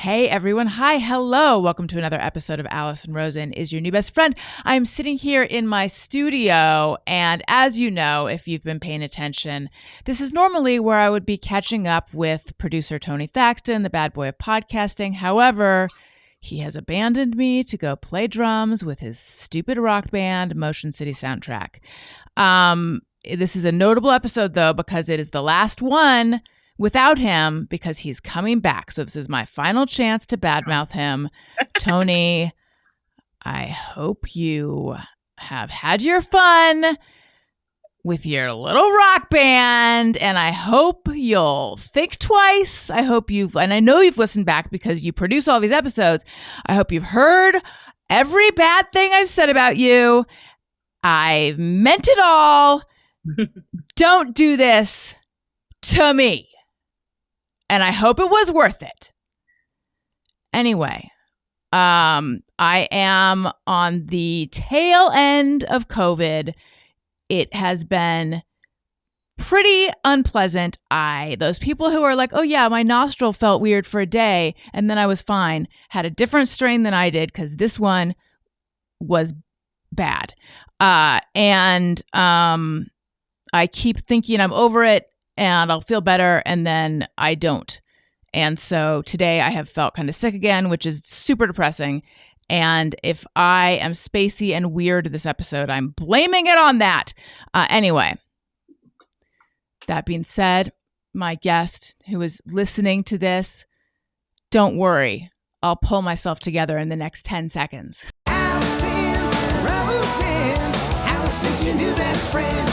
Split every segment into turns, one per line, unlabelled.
Hey everyone. Hi. Hello. Welcome to another episode of Alison Rosen is your new best friend. I'm sitting here in my studio, and as you know, if you've been paying attention, this is normally where I would be catching up with producer Tony Thaxton, the bad boy of podcasting. However, he has abandoned me to go play drums with his stupid rock band, Motion City Soundtrack. This is a notable episode, though, because it is the last one without him, because he's coming back. So this is my final chance to badmouth him. Tony, I hope you have had your fun with your little rock band, and I hope you'll think twice. I hope and I know you've listened back because you produce all these episodes. I hope you've heard every bad thing I've said about you. I've meant it all. Don't do this to me. And I hope it was worth it. Anyway, I am on the tail end of COVID. It has been pretty unpleasant. Those people who are like, oh yeah, my nostril felt weird for a day and then I was fine, had a different strain than I did because this one was bad. And I keep thinking I'm over it and I'll feel better, and then I don't. And so today I have felt kind of sick again, which is super depressing. And if I am spacey and weird this episode, I'm blaming it on that. Anyway, that being said, my guest who is listening to this, don't worry. I'll pull myself together in the next 10 seconds. Alison, Rosen, Alison's your new best friend.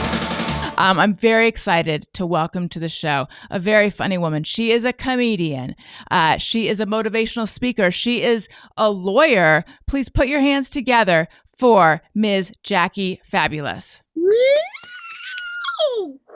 I'm very excited to welcome to the show a very funny woman. She is a comedian. She is a motivational speaker. She is a lawyer. Please put your hands together for Ms. Jackie Fabulous.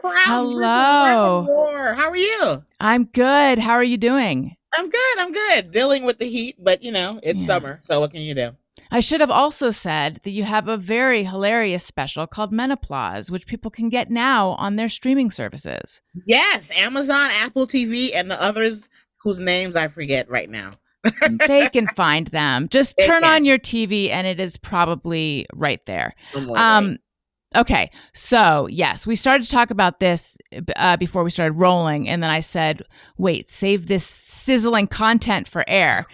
Hello.
How are you?
I'm good. How are you doing?
I'm good. Dealing with the heat, but it's summer. So what can you do?
I should have also said that you have a very hilarious special called Menoplause, which people can get now on their streaming services.
Yes, Amazon, Apple TV, and the others whose names I forget right now.
They can find them. Just turn on your TV and it is probably right there. Okay, so yes, we started to talk about this before we started rolling, and then I said, wait, save this sizzling content for air.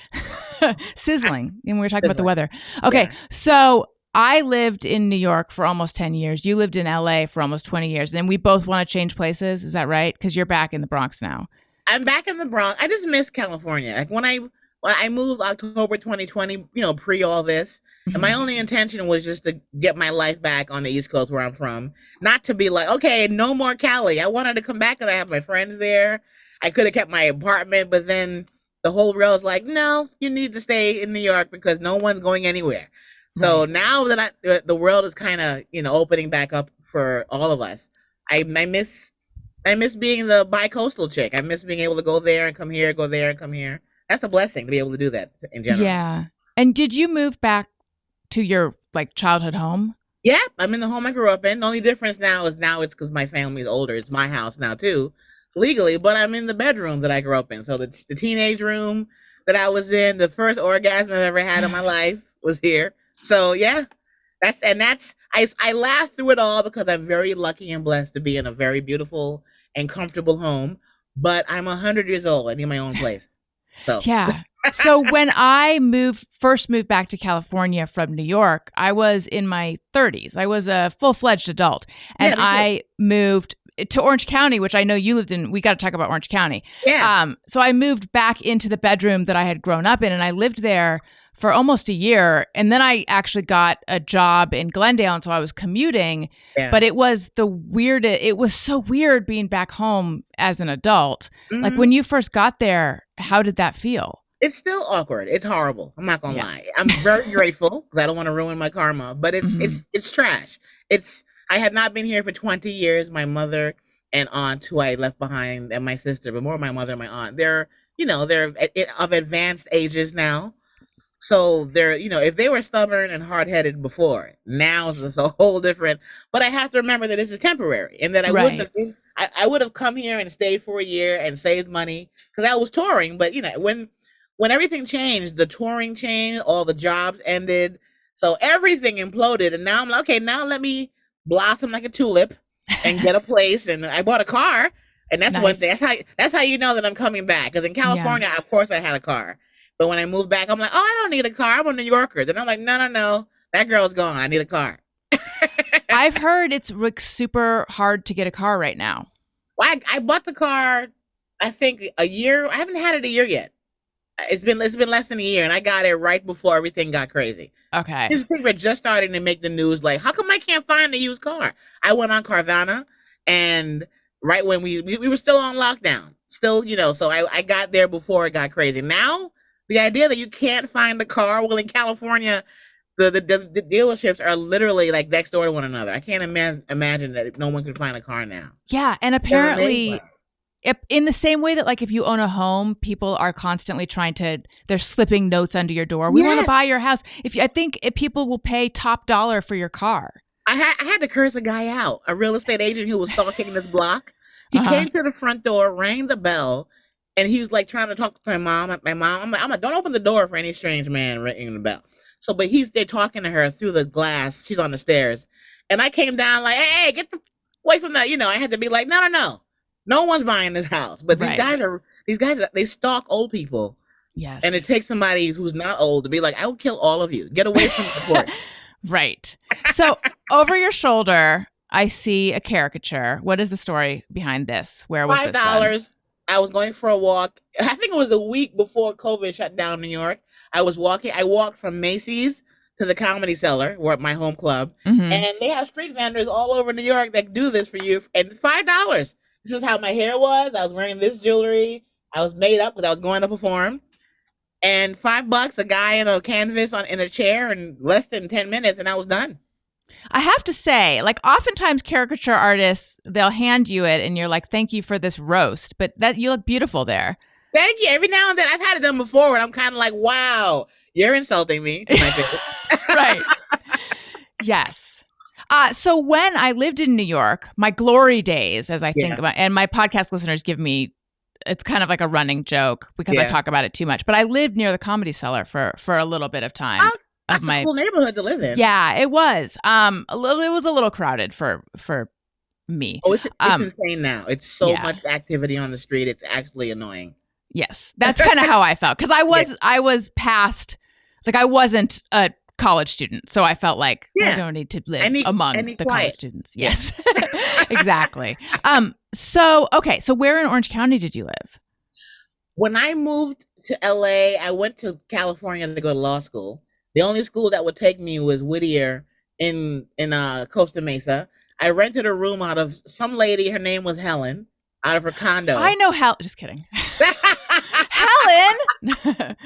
Sizzling, and we were talking about the weather. Okay, yeah. So I lived in New York for almost 10 years. You lived in LA for almost 20 years, and we both want to change places. Is that right? Because you're back in the Bronx now.
I'm back in the Bronx. I just miss California. Like when I moved October 2020, pre all this, and my only intention was just to get my life back on the East Coast where I'm from. Not to be like, okay, no more Cali. I wanted to come back and I have my friends there. I could have kept my apartment, but then the whole world is like, no, you need to stay in New York because no one's going anywhere. So now that the world is kind of, opening back up for all of us, I miss being the bi-coastal chick. I miss being able to go there and come here, go there and come here. That's a blessing to be able to do that in general.
Yeah. And did you move back to your childhood home?
Yeah, I'm in the home I grew up in. The only difference now it's because my family's older. It's my house now too, legally, but I'm in the bedroom that I grew up in. So the teenage room that I was in, the first orgasm I've ever had in my life was here. So yeah, I laugh through it all because I'm very lucky and blessed to be in a very beautiful and comfortable home. But I'm 100 years old. I need my own place. So
yeah. So when I first moved back to California from New York, I was in my 30s. I was a full-fledged adult, and I moved to Orange County, which I know you lived in. We got to talk about Orange County.
Yeah.
So I moved back into the bedroom that I had grown up in, and I lived there for almost a year. And then I actually got a job in Glendale, and so I was commuting. Yeah. But it was it was so weird being back home as an adult. Mm-hmm. Like when you first got there, how did that feel?
It's still awkward. It's horrible. I'm not gonna lie. I'm very grateful because I don't want to ruin my karma. But it's trash. I had not been here for 20 years. My mother and aunt, who I left behind, and my sister, but more my mother and my aunt, they're of advanced ages now. So they're, if they were stubborn and hard-headed before, now it's just a whole different. But I have to remember that this is temporary, and that I would have come here and stayed for a year and saved money because I was touring. But when when everything changed, the touring changed, all the jobs ended, so everything imploded. And now I'm like, okay, now let me blossom like a tulip and get a place. And I bought a car, and that's one thing.
Nice.
That's how you know that I'm coming back. Because in
Yeah.
California, of course, I had a car, but when I moved back, I'm like, oh, I don't need a car. I'm a New Yorker. Then I'm like, no, no, no, that girl's gone. I need a car.
I've heard it's like super hard to get a car right now.
Well, I bought the car, I think a year. I haven't had it a year yet. It's been less than a year, and I got it right before everything got crazy.
Okay.
These things were just starting to make the news. Like, how come I can't find a used car? I went on Carvana, and right when we were still on lockdown, still, so I got there before it got crazy. Now, the idea that you can't find a car, well, in California, the dealerships are literally like next door to one another. I can't imagine that no one can find a car now.
Yeah, and apparently in the same way that like if you own a home, people are constantly they're slipping notes under your door. We want to buy your house. I think people will pay top dollar for your car.
I had to curse a guy out, a real estate agent who was stalking this block. He came to the front door, rang the bell, and he was like trying to talk to my mom. I'm like, don't open the door for any strange man ringing the bell. So, but he's there talking to her through the glass. She's on the stairs, and I came down like, hey, get the away from that. I had to be like, no. No one's buying this house. But these guys, they stalk old people.
Yes.
And it takes somebody who's not old to be like, I will kill all of you. Get away from the court.
Right. So over your shoulder, I see a caricature. What is the story behind this? Where was this
$5. I was going for a walk. I think it was a week before COVID shut down New York. I walked from Macy's to the Comedy Cellar, where at my home club.
Mm-hmm.
And they have street vendors all over New York that do this for you. And $5. This is how my hair was. I was wearing this jewelry. I was made up because I was going to perform. And $5, a guy in a canvas in a chair in less than 10 minutes, and I was done.
I have to say, like, oftentimes caricature artists, they'll hand you it and you're like, thank you for this roast. But you look beautiful there.
Thank you. Every now and then I've had it done before and I'm kind of like, wow, you're insulting me to my face.
Right. Yes. So when I lived in New York, my glory days, as I think about, and my podcast listeners it's kind of like a running joke because I talk about it too much, but I lived near the Comedy Cellar for a little bit of time.
That's a cool neighborhood to live in.
Yeah, it was. It was a little crowded for me.
Oh, it's insane now. It's so much activity on the street. It's actually annoying.
Yes, that's kind of how I felt because I was past, like I wasn't a college student, so I felt like I don't need to live among the college students. Yes, exactly. So where in Orange County did you live?
When I moved to LA, I went to California to go to law school. The only school that would take me was Whittier in Costa Mesa. I rented a room out of some lady. Her name was Helen. Out of her condo.
I know Helen. Just kidding. Helen.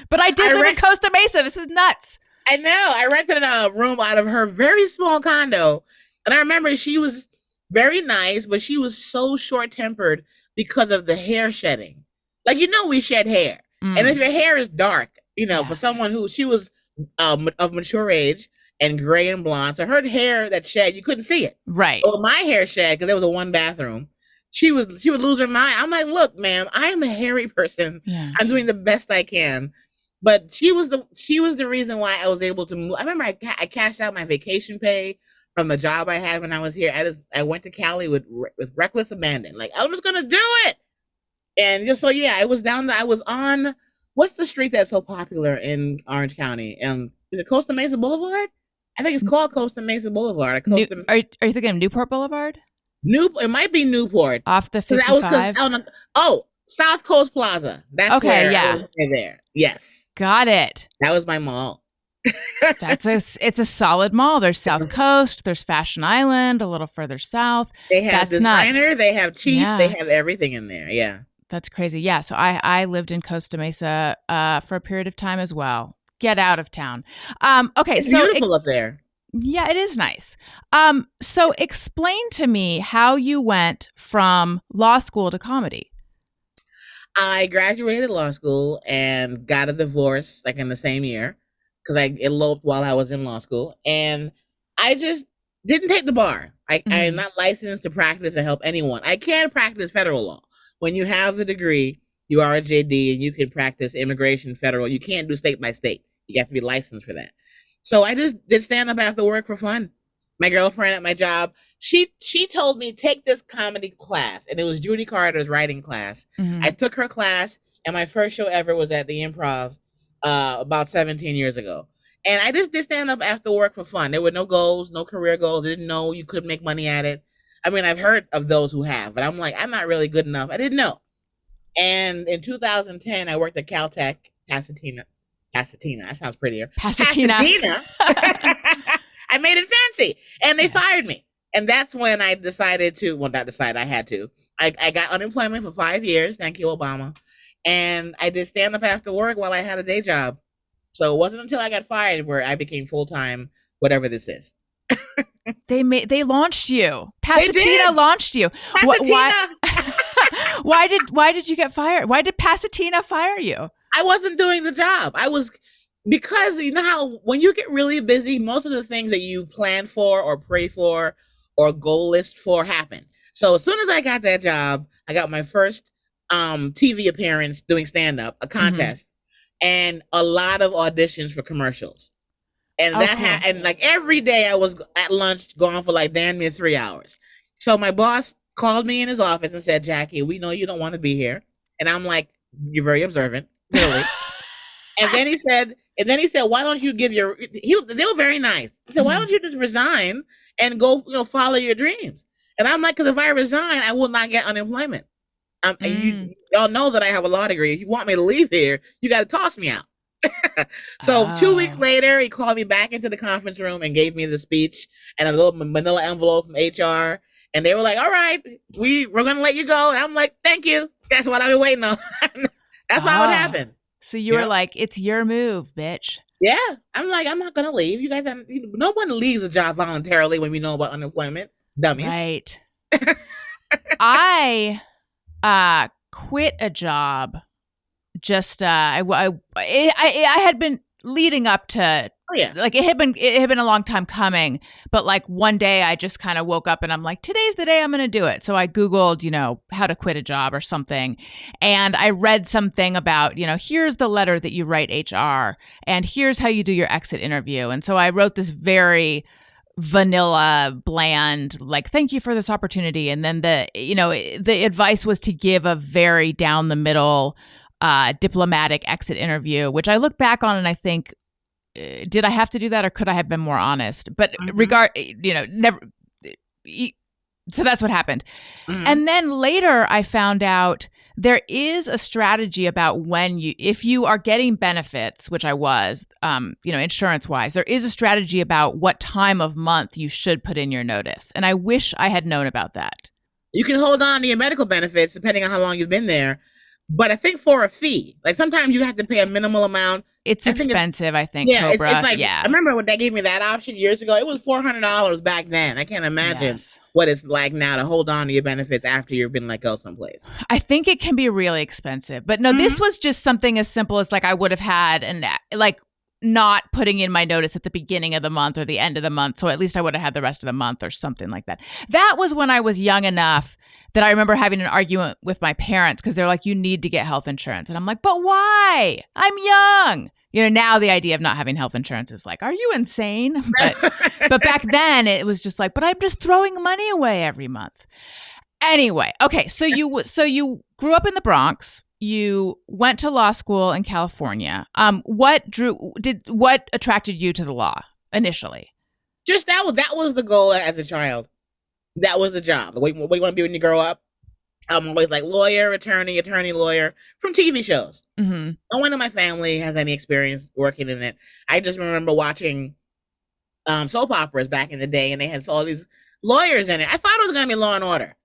But I did live in Costa Mesa. This is nuts.
I know. I rented a room out of her very small condo. And I remember she was very nice, but she was so short-tempered because of the hair shedding. Like, we shed hair. And if your hair is dark, for someone who, she was of mature age and gray and blonde. So her hair that shed, you couldn't see it.
Right.
Well, my hair shed because there was a one bathroom. She would lose her mind. I'm like, look, ma'am, I am a hairy person. Yeah. I'm doing the best I can. But she was the reason why I was able to move. I remember I cashed out my vacation pay from the job I had when I was here. I went to Cali with reckless abandon. Like, I'm just gonna do it. And just I was I was on, what's the street that's so popular in Orange County? Is it Costa Mesa Boulevard? I think it's called Costa Mesa Boulevard.
Are you thinking of Newport Boulevard?
It might be Newport.
Off the 55?
South Coast Plaza. That's where I was there. Yes.
Got it.
That was my mall.
It's a solid mall. There's South Coast, there's Fashion Island, a little further south.
They have designer, they have cheap, they have everything in there. Yeah.
That's crazy. Yeah. So I lived in Costa Mesa for a period of time as well. Get out of town. Okay.
It's beautiful up there.
Yeah, it is nice. So explain to me how you went from law school to comedy.
I graduated law school and got a divorce like in the same year because I eloped while I was in law school. And I just didn't take the bar. I am not licensed to practice and help anyone. I can practice federal law. When you have the degree, you are a JD and you can practice immigration federal. You can't do state by state. You have to be licensed for that. So I just did stand up after work for fun. My girlfriend at my job, she told me take this comedy class, and it was Judy Carter's writing class. I took her class, and my first show ever was at the Improv about 17 years ago. And I just did stand up after work for fun. There were no goals, no career goals. I didn't know you could make money at it. I mean, I've heard of those who have, but I'm like, I'm not really good enough. I didn't know. And in 2010, I worked at Caltech, Pasadena. That sounds prettier.
Pasadena.
I made it fancy, and they fired me. And that's when I decided to, well, not decide, I had to. I got unemployment for 5 years. Thank you, Obama. And I did stand up after work while I had a day job. So it wasn't until I got fired where I became full-time, whatever this is.
They launched you. Pasadena launched you.
Pasadena.
Why did you get fired? Why did Pasadena fire you?
I wasn't doing the job. Because you know how when you get really busy, most of the things that you plan for or pray for or goal list for happen. So as soon as I got that job, I got my first TV appearance doing stand-up, a contest, and a lot of auditions for commercials. And and like every day I was at lunch gone for like damn near 3 hours. So my boss called me in his office and said, Jackie, we know you don't want to be here. And I'm like, you're very observant, really. And then he said, why don't you give they were very nice. He said, why don't you just resign and go, follow your dreams? And I'm like, because if I resign, I will not get unemployment. Y'all know that I have a law degree. If you want me to leave here, you got to toss me out. So 2 weeks later, he called me back into the conference room and gave me the speech and a little manila envelope from HR. And they were like, all right, we're going to let you go. And I'm like, thank you. That's what I've been waiting on. That's how it happened.
So you were like, it's your move, bitch.
Yeah. I'm like, I'm not going to leave. You guys, no one leaves a job voluntarily when we know about unemployment. Dummies.
Right. I quit a job. Just I had been leading up to like it had been a long time coming, but like one day I just kind of woke up and I'm like, today's the day I'm going to do it. So I Googled, how to quit a job or something. And I read something about, here's the letter that you write HR and here's how you do your exit interview. And so I wrote this very vanilla, bland, like, thank you for this opportunity. And then the advice was to give a very down the middle diplomatic exit interview, which I look back on and I think, did I have to do that or could I have been more honest? But never. So that's what happened. And then later I found out there is a strategy about if you are getting benefits, which I was, insurance wise, there is a strategy about what time of month you should put in your notice. And I wish I had known about that.
You can hold on to your medical benefits depending on how long you've been there. But I think for a fee, like sometimes you have to pay a minimal amount.
It's expensive, I think.
Yeah,
Cobra.
It's like, I remember when they gave me that option years ago. It was $400 back then. I can't imagine what it's like now to hold on to your benefits after you've been let go someplace.
I think it can be really expensive. But no, this was just something as simple as like I would have had and like not putting in my notice at the beginning of the month or the end of the month. So at least I would have had the rest of the month or something like that. That was when I was young enough that I remember having an argument with my parents because they're like, you need to get health insurance. And I'm like, but why? I'm young. Now the idea of not having health insurance is like, are you insane? But back then it was just like, but I'm just throwing money away every month. Anyway, okay. So you grew up in the Bronx. You went to law school in California. What attracted you to the law initially?
Just that was the goal as a child. That was the job. What do you want to be when you grow up? I'm always like lawyer, attorney, lawyer from TV shows. No one in my family has any experience working in it. I just remember watching soap operas back in the day, and they had all these lawyers in it. I thought it was going to be Law and Order.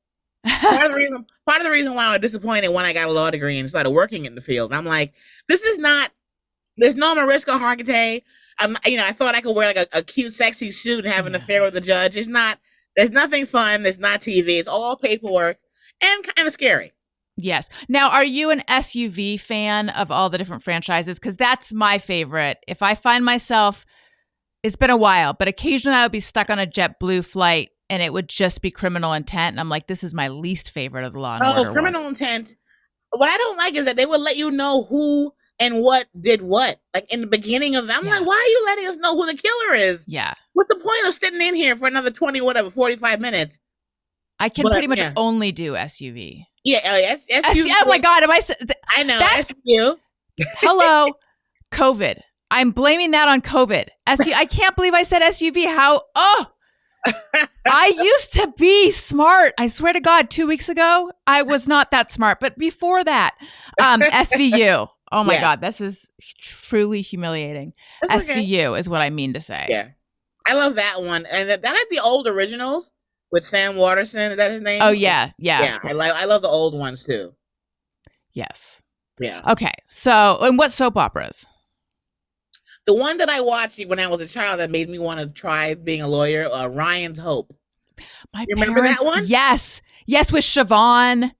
Part of the reason why I was disappointed when I got a law degree and started working in the field, I'm like, there's no Mariska Hargitay. I thought I could wear like a cute, sexy suit and have an affair with the judge. There's nothing fun. It's not TV. It's all paperwork and kind of scary.
Yes. Now, are you an SUV fan of all the different franchises? Because that's my favorite. If I find myself, it's been a while, but occasionally I would be stuck on a JetBlue flight and it would just be Criminal Intent. And I'm like, this is my least favorite of the Law and Order
Criminal
ones.
Intent. what I don't like is that they would let you know who and what did what. Like in the beginning of them, I'm like, why are you letting us know who the killer is?
Yeah.
What's the point of sitting in here for another 45 minutes?
I can pretty much only do SUV.
Yeah, SUV.
Oh my God,
I know, that's you.
Hello, COVID. I'm blaming that on COVID. I can't believe I said SUV. I used to be smart. I swear to God, 2 weeks ago, I was not that smart. But before that, SVU. Oh my God, this is truly humiliating. That's SVU is what I mean to say.
Yeah. I love that one. And that had the old originals with Sam Waterston. Is that his name?
Oh, yeah.
Yeah. I love the old ones too.
Yes.
Yeah.
Okay. So, and what soap operas?
The one that I watched when I was a child that made me want to try being a lawyer, Ryan's Hope.
You
remember that one?
Yes. Yes, with Siobhan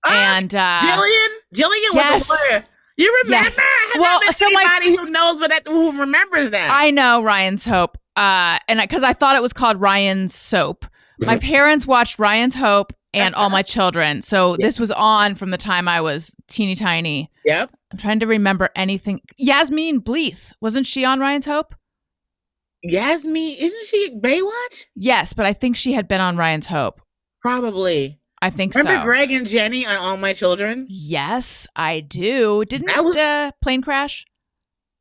and
Jillian. Jillian was the lawyer. You remember? Yes. Well, so anybody who knows who remembers that.
I know Ryan's Hope. And because I thought it was called Ryan's Soap. My parents watched Ryan's Hope and All My Children. So this was on from the time I was teeny tiny.
Yep.
I'm trying to remember anything. Yasmin Bleeth. Wasn't she on Ryan's Hope?
Yasmin, isn't she Baywatch?
Yes, but I think she had been on Ryan's Hope.
Probably.
I think
Remember Greg and Jenny on All My Children?
Yes, I do. Didn't plane crash?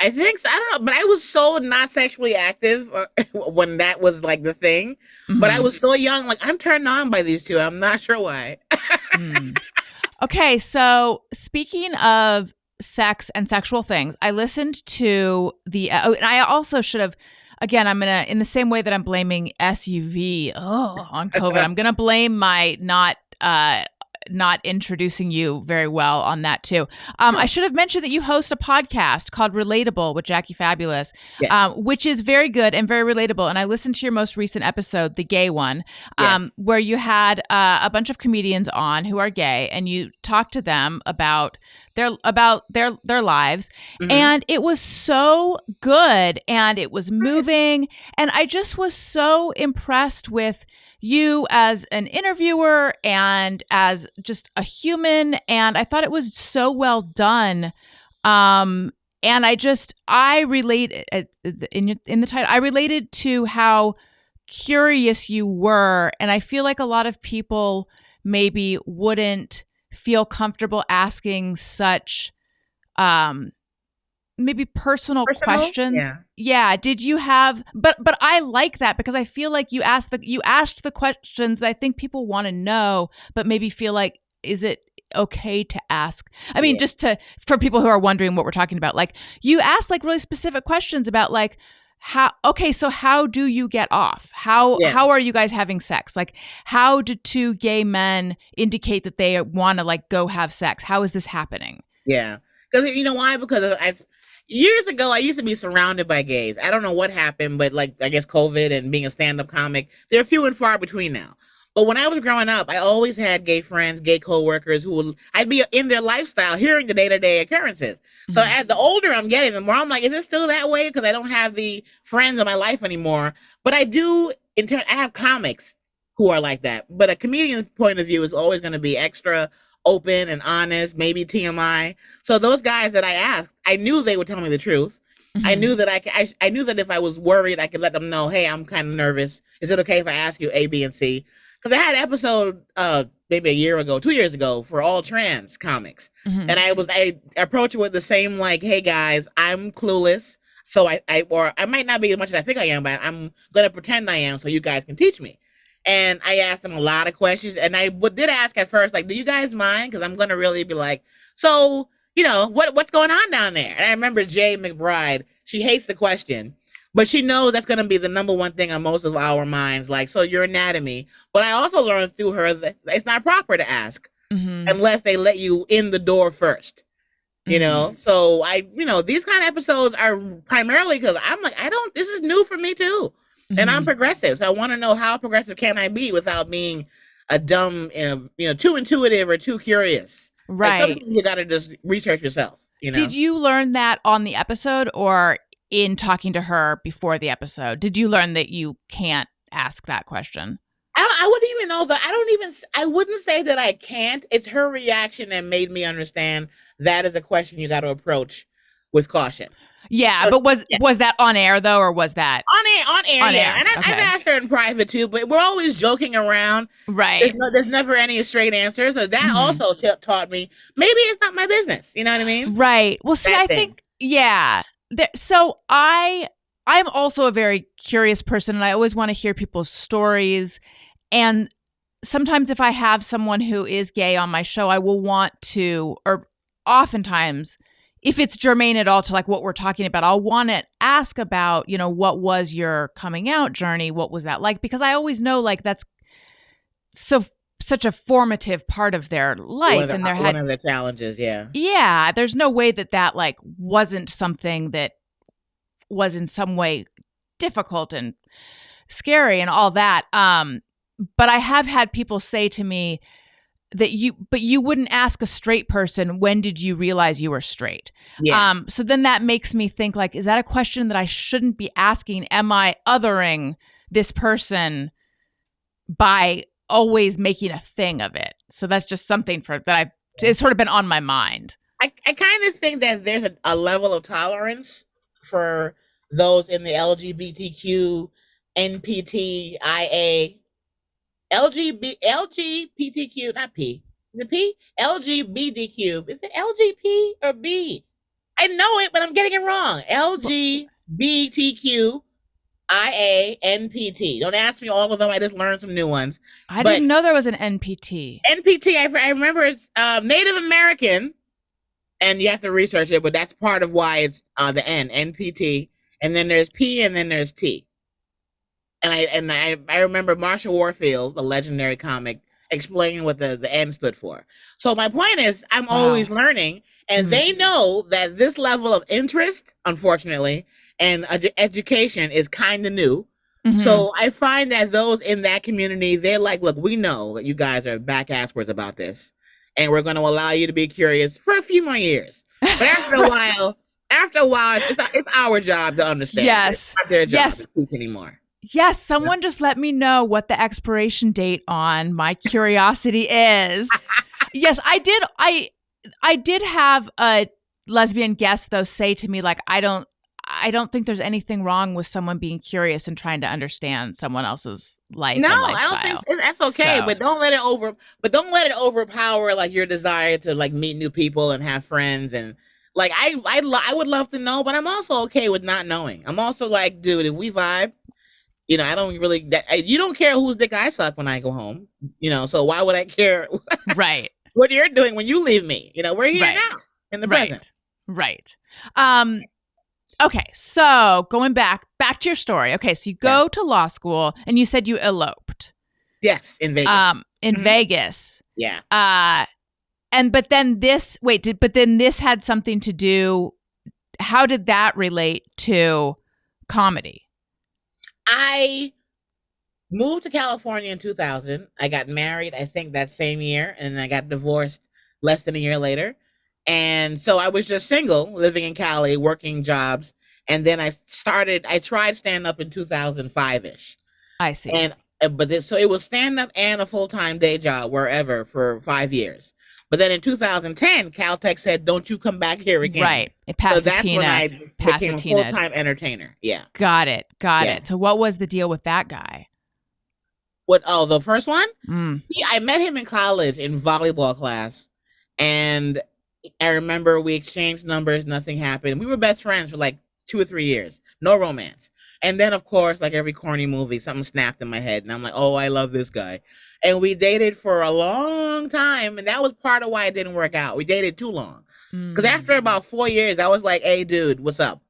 I think so. I don't know, but I was so not sexually active when that was like the thing. Mm-hmm. But I was so young, like I'm turned on by these two. I'm not sure why.
Okay, so speaking of sex and sexual things, I listened to and I also should have. Again, I'm gonna, in the same way that I'm blaming SUV on COVID, I'm gonna blame my not introducing you very well on that too. I should have mentioned that you host a podcast called Relatable with Jackie Fabulous, which is very good and very relatable. And I listened to your most recent episode, the gay one, where you had a bunch of comedians on who are gay, and you talked to them about their lives. Mm-hmm. And it was so good and it was moving. And I just was so impressed with you as an interviewer and as just a human. And I thought it was so well done. And I relate in the title, I related to how curious you were. And I feel like a lot of people maybe wouldn't feel comfortable asking such, maybe personal questions. Yeah. Did you have, but I like that because I feel like you asked the questions that I think people want to know, but maybe feel like, is it okay to ask? I mean, for people who are wondering what we're talking about, like you asked like really specific questions about like, so how do you get off? How are you guys having sex? Like, how do two gay men indicate that they want to like go have sex? How is this happening?
Yeah. Because you know why? Because years ago, I used to be surrounded by gays. I don't know what happened, but like, I guess COVID and being a stand-up comic, they're few and far between now. But when I was growing up, I always had gay friends, gay coworkers I'd be in their lifestyle, hearing the day-to-day occurrences. Mm-hmm. So as the older I'm getting, the more I'm like, is it still that way? Because I don't have the friends in my life anymore. But I do, I have comics who are like that. But a comedian's point of view is always going to be extra open and honest, maybe TMI. So those guys that I asked, I knew they would tell me the truth. Mm-hmm. I knew that I knew that if I was worried, I could let them know, hey, I'm kind of nervous. Is it okay if I ask you A, B, and C? Because I had an episode maybe 2 years ago for all trans comics. Mm-hmm. And I approach it with the same like, hey guys, I'm clueless. So I might not be as much as I think I am, but I'm gonna pretend I am so you guys can teach me. And I asked them a lot of questions, and I did ask at first, like, do you guys mind? Because I'm gonna really be like, so what's going on down there? And I remember Jay McBride, she hates the question, but she knows that's going to be the number one thing on most of our minds. Like, so your anatomy. But I also learned through her that it's not proper to ask unless they let you in the door first, you know? So these kind of episodes are primarily because I'm like, this is new for me too. And I'm progressive. So I want to know how progressive can I be without being a dumb, too intuitive or too curious.
Right.
Like something you got to just research yourself.
Did you learn that on the episode or in talking to her before the episode? Did you learn that you can't ask that question?
I I wouldn't even know that. I wouldn't say that I can't. It's her reaction that made me understand that is a question you got to approach with caution.
Yeah,
So,
but
yeah.
was that on air though, or was that
On air,
on
yeah.
air?
And I've
Okay.
asked her in private too, but we're always joking around.
Right.
There's never any straight answer. So that also taught me maybe it's not my business. You know what I mean?
Right. Well, see,
That
I
thing.
think, yeah. So I'm also a very curious person, and I always want to hear people's stories. And sometimes if I have someone who is gay on my show, I will want to, or oftentimes, if it's germane at all to like what we're talking about, I'll want to ask about, what was your coming out journey? What was that like? Because I always know like that's such a formative part of their life. And
one of the challenges, yeah.
Yeah, there's no way that like wasn't something that was in some way difficult and scary and all that. But I have had people say to me that you wouldn't ask a straight person, when did you realize you were straight?
Yeah.
So then that makes me think like, is that a question that I shouldn't be asking? Am I othering this person by always making a thing of it? So that's just something it's sort of been on my mind.
I kind of think that there's a level of tolerance for those in the LGBTQ, NPTIA, LGBTQ, not P. Is it P? LGBTQ. Is it LGP or B? I know it, but I'm getting it wrong. LGBTQ. IANPT. Don't ask me all of them. I just learned some new ones.
I didn't know there was an NPT.
NPT, I remember it's Native American, and you have to research it, but that's part of why it's the NPT. And then there's P, and then there's T. And I remember Marshall Warfield, the legendary comic, explaining what the N stood for. So my point is, I'm always learning, and they know that this level of interest, unfortunately, and education is kind of new. So I find that those in that community, they're like, look, we know that you guys are back asswards about this, and we're going to allow you to be curious for a few more years. But after a while, it's our job to understand.
Yes.
It's not their job to teach anymore.
Yes, someone just let me know what the expiration date on my curiosity is. Yes, I did. I did have a lesbian guest though say to me like, I don't think there's anything wrong with someone being curious and trying to understand someone else's life. No, and lifestyle.
I don't think that's okay. So. But don't let it overpower like your desire to like meet new people and have friends. And like I would love to know, but I'm also okay with not knowing. I'm also like, dude, if we vibe, I don't really. You don't care whose dick I suck when I go home. So why would I care?
Right.
What you're doing when you leave me? We're here now in the present.
Right. Okay, so going back to your story. Okay, so you go to law school, and you said you eloped.
Yes, in Vegas.
Vegas.
Yeah.
But then this had something to do. How did that relate to comedy?
I moved to California in 2000. I got married, I think, that same year, and I got divorced less than a year later. And so I was just single, living in Cali, working jobs. And then I tried stand-up in 2005-ish.
I see.
So it was stand-up and a full-time day job wherever for 5 years. But then in 2010, Caltech said, don't you come back here again.
Right. Pasadena.
So that's when I became a full-time entertainer. Yeah.
Got it. So what was the deal with that guy?
The first one? I met him in college in volleyball class. And I remember we exchanged numbers, nothing happened. We were best friends for like 2 or 3 years. No romance. And then, of course, like every corny movie, something snapped in my head. And I'm like, oh, I love this guy. And we dated for a long time. And that was part of why it didn't work out. We dated too long. Because after about 4 years, I was like, hey, dude, what's up?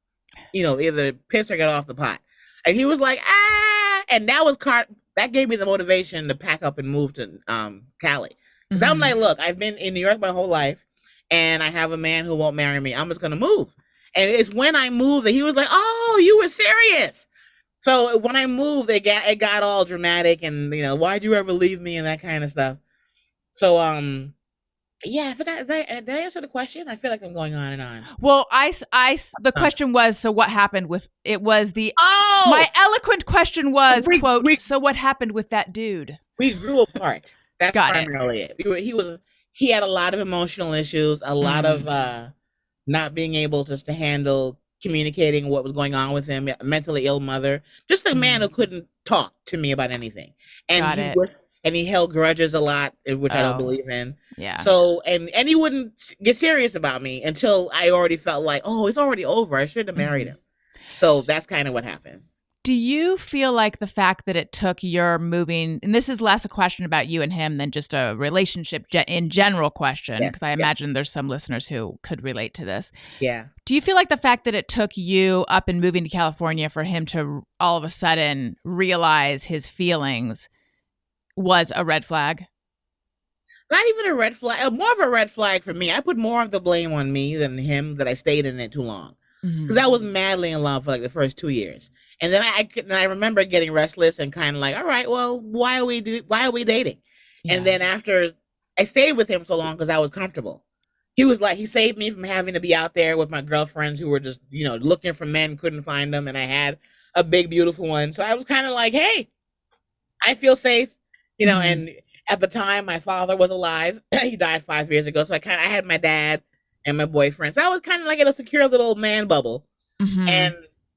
Either piss or get off the pot. And he was like, ah. And that gave me the motivation to pack up and move to Cali. Because I'm like, look, I've been in New York my whole life. And I have a man who won't marry me. I'm just going to move. And it's when I moved that he was like, oh, you were serious. So when I moved, it got all dramatic and, why'd you ever leave me and that kind of stuff. So Yeah, I forgot. Did I answer the question? I feel like I'm going on and on.
Well, the question was, so what happened with, it was my
Oh,
eloquent question was,
we
quote,
we
so what happened with that dude?
we grew apart. That's
Got it.
primarily it. He had a lot of emotional issues, a lot of not being able just to handle communicating what was going on with him. A mentally ill mother, just a man who couldn't talk to me about anything, and
Got it.
he held grudges a lot, which I don't
Oh,
believe in.
yeah.
So and he wouldn't get serious about me until I already felt like, oh, it's already over. I should have married him. So that's kind of what happened.
Do you feel like the fact that it took your moving, and this is less a question about you and him than just a relationship in general question,
Yes,
because I imagine there's some listeners who could relate to this.
yeah.
Do you feel like the fact that it took you up and moving to California for him to all of a sudden realize his feelings was a red flag?
Not even a red flag, more of a red flag for me. I put more of the blame on me than him that I stayed in it too long. Because I was madly in love for like the first 2 years. And then I remember getting restless and kind of like, all right, well, why are we dating?
Yeah.
And then after I stayed with him so long because I was comfortable. He saved me from having to be out there with my girlfriends who were just, looking for men, couldn't find them. And I had a big, beautiful one. So I was kind of like, hey, I feel safe, and at the time my father was alive. He died 5 years ago. So I had my dad and my boyfriend. So I was kind of like in a secure little man bubble.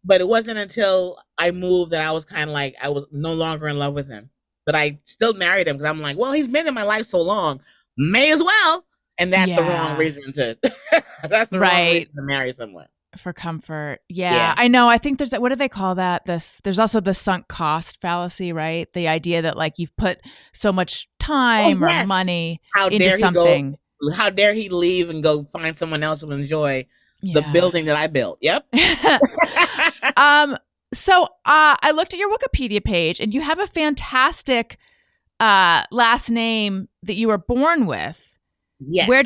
But it wasn't until I moved that I was kind of like, I was no longer in love with him. But I still married him because I'm like, well, he's been in my life so long, may as well. And that's the wrong reason to, wrong reason to marry someone.
For comfort. Yeah, I know. I think there's what do they call that? There's also the sunk cost fallacy, right? The idea that like you've put so much time or money into something.
How dare he leave and go find someone else to enjoy the building that I built? Yep.
So I looked at your Wikipedia page, and you have a fantastic last name that you were born with.
Yes.
Where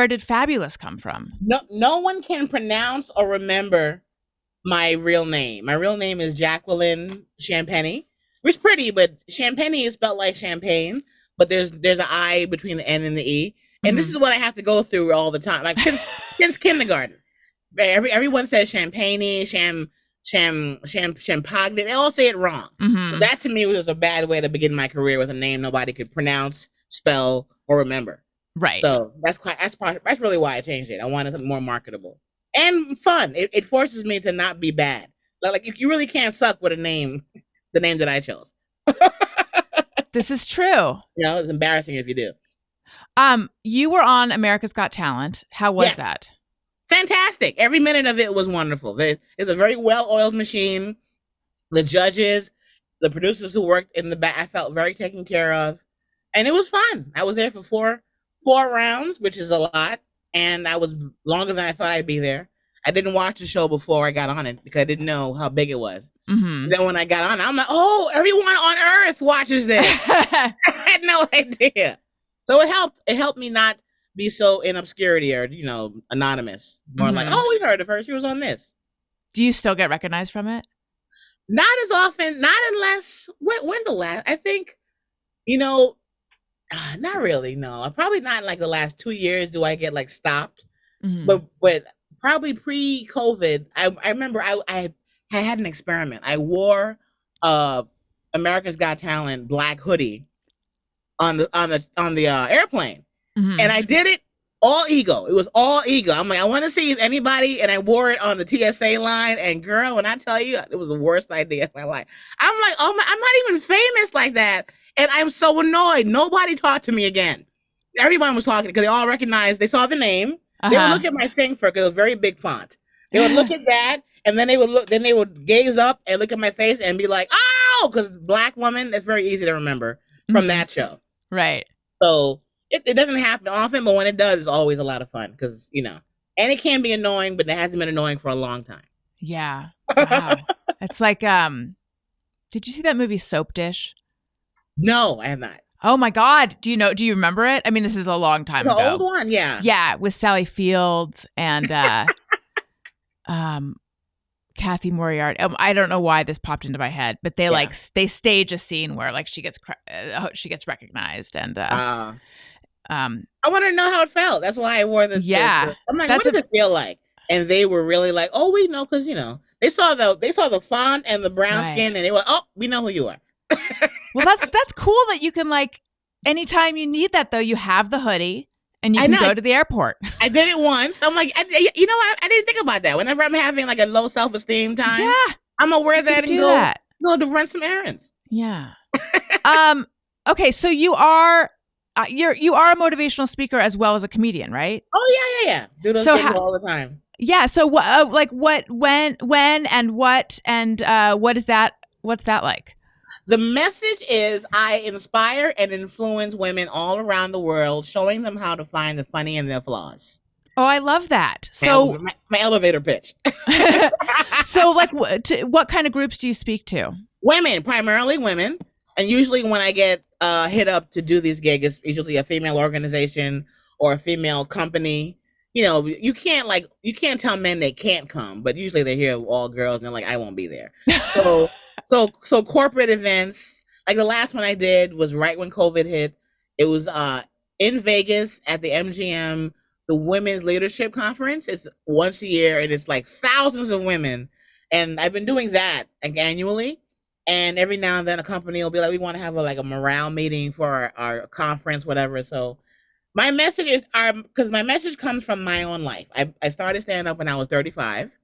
did Fabulous come from?
No one can pronounce or remember my real name. My real name is Jacqueline Champagne, which is pretty, but Champagne is spelled like champagne, but there's an I between the N and the E. And this is what I have to go through all the time, like since kindergarten. Everyone says champagne, champagne. They all say it wrong. So that to me was a bad way to begin my career with a name nobody could pronounce, spell, or remember.
Right.
So that's really why I changed it. I wanted it more marketable and fun. It forces me to not be bad. Like you really can't suck with the name that I chose.
This is true.
It's embarrassing if you do.
You were on America's Got Talent. How was that?
Fantastic. Every minute of it was wonderful. It's a very well-oiled machine. The judges, the producers who worked in the back, I felt very taken care of. And it was fun. I was there for four rounds, which is a lot. And I was longer than I thought I'd be there. I didn't watch the show before I got on it because I didn't know how big it was. Then when I got on, I'm like, oh, everyone on earth watches this. I had no idea. So it helped. It helped me not be so in obscurity or, anonymous. More like, oh, we heard of her. She was on this.
Do you still get recognized from it?
Not as often. Not unless, when's the last? I think, not really, no. Probably not like the last 2 years do I get like stopped. But probably pre-COVID, I remember I had an experiment. I wore America's Got Talent black hoodie on the airplane. And I did it all ego. It was all ego. I'm like, I want to see if anybody, and I wore it on the TSA line. And girl, when I tell you, it was the worst idea of my life. I'm like, oh my, I'm not even famous like that. And I'm so annoyed. Nobody talked to me again. Everyone was talking because they all recognized, they saw the name. They would look at my thing because it was very big font. They would look at that, and then they would gaze up and look at my face and be like, oh, because black woman, it's very easy to remember from that show.
Right.
So it doesn't happen often, but when it does, it's always a lot of fun because, and it can be annoying, but it hasn't been annoying for a long time.
Yeah. Wow. It's like, did you see that movie Soap Dish?
No, I have not.
Oh my God. Do you remember it? I mean, this is a long time ago.
The old one, yeah.
Yeah, with Sally Fields and Kathy Moriarty. I don't know why this popped into my head, but they
Yeah.
they stage a scene where like she gets recognized, and
I want to know how it felt. That's why I wore
yeah,
I'm like, what
that's
does it feel like? And they were really like, oh, we know, because they saw the font and the brown
right.
skin, and they were, oh, we know who you are.
Well, that's cool that you can like anytime you need that though, you have the hoodie and you can go to the airport.
I did it once. I'm like, I didn't think about that. Whenever I'm having like a low self-esteem time,
Yeah,
I'm gonna wear that and go to run some errands.
Yeah. Okay, so you are you are a motivational speaker as well as a comedian, right?
Oh yeah. Do those things all the time.
Yeah. So when, and what, and what is that? What's that like?
The message is I inspire and influence women all around the world, showing them how to find the funny in their flaws.
Oh, I love that. So
my elevator pitch.
So like what kind of groups do you speak to?
Women, primarily women. And usually when I get hit up to do these gigs, it's usually a female organization or a female company. You can't tell men they can't come, but usually they're here all girls and they're like, I won't be there. So corporate events, like the last one I did was right when COVID hit. It was in Vegas at the MGM, the Women's Leadership Conference. It's once a year and it's like thousands of women. And I've been doing that like annually. And every now and then a company will be like, we want to have a morale meeting for our conference, whatever. So my message because my message comes from my own life. I started stand up when I was 35.